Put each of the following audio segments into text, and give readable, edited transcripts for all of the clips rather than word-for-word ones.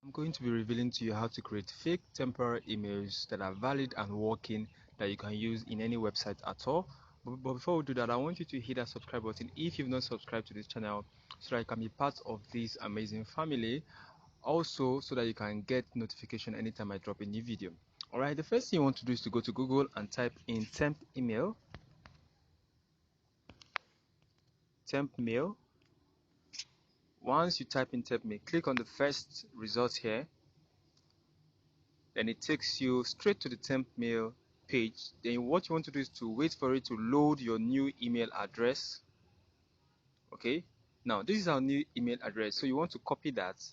I'm going to be revealing to you how to create fake temporary emails that are valid and working that you can use in any website at all. But before we do that, I want you to hit that subscribe button if you've not subscribed to this channel so that you can be part of this amazing family. Also, so that you can get notification anytime I drop a new video. Alright, the first thing you want to do is to go to Google and type in temp email. Temp mail. Once you type in temp mail, click on the first result here. Then it takes you straight to the temp mail page. Then what you want to do is to wait for it to load your new email address. Okay, now this is our new email address, so you want to copy that.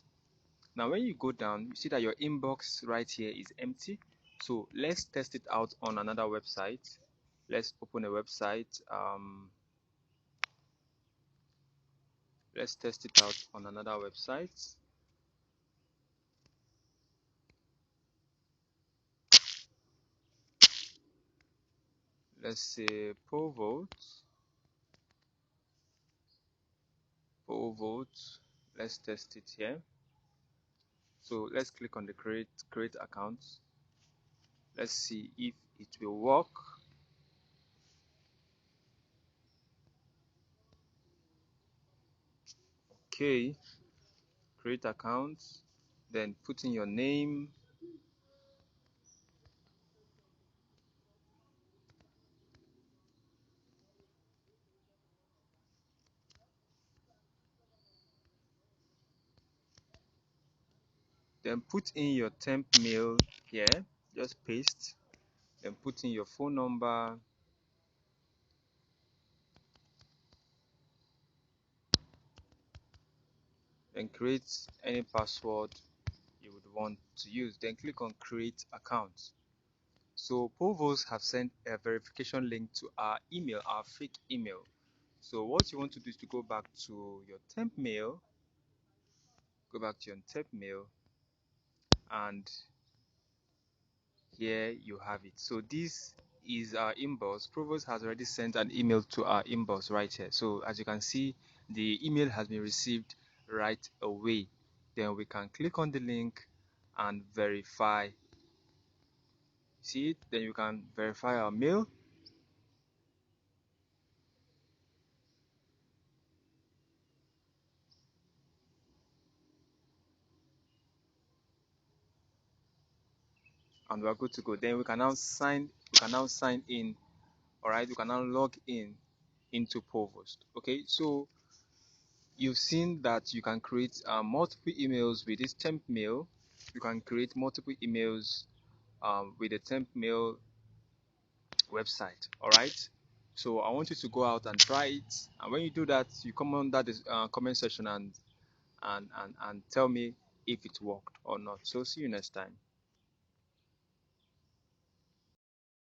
Now when you go down, you see that your inbox right here is empty. So let's test it out on another website. Let's open a website. Let's test it out on another website. Let's say pole vote. Let's test it here. So let's click on the create account. Let's see if it will work. Okay, create account, then put in your name, then put in your temp mail here, just paste, then put in your phone number, then create any password you would want to use, then click on create account. So Povos have sent a verification link to our email, our fake email. So what you want to do is to go back to your temp mail, and here you have it. So this is our inbox. Provost has already sent an email to our inbox right here. So as you can see, the email has been received right away. Then we can click on the link and verify. See it? Then you can verify our mail. And we're good to go. Then we can now sign in. All right, we can now log in into Provost. Okay, so you've seen that you can create multiple emails with this temp mail. You can create multiple emails with the temp mail website. All right, so I want you to go out and try it, and when you do that, you come under the comment section and tell me if it worked or not. So see you next time.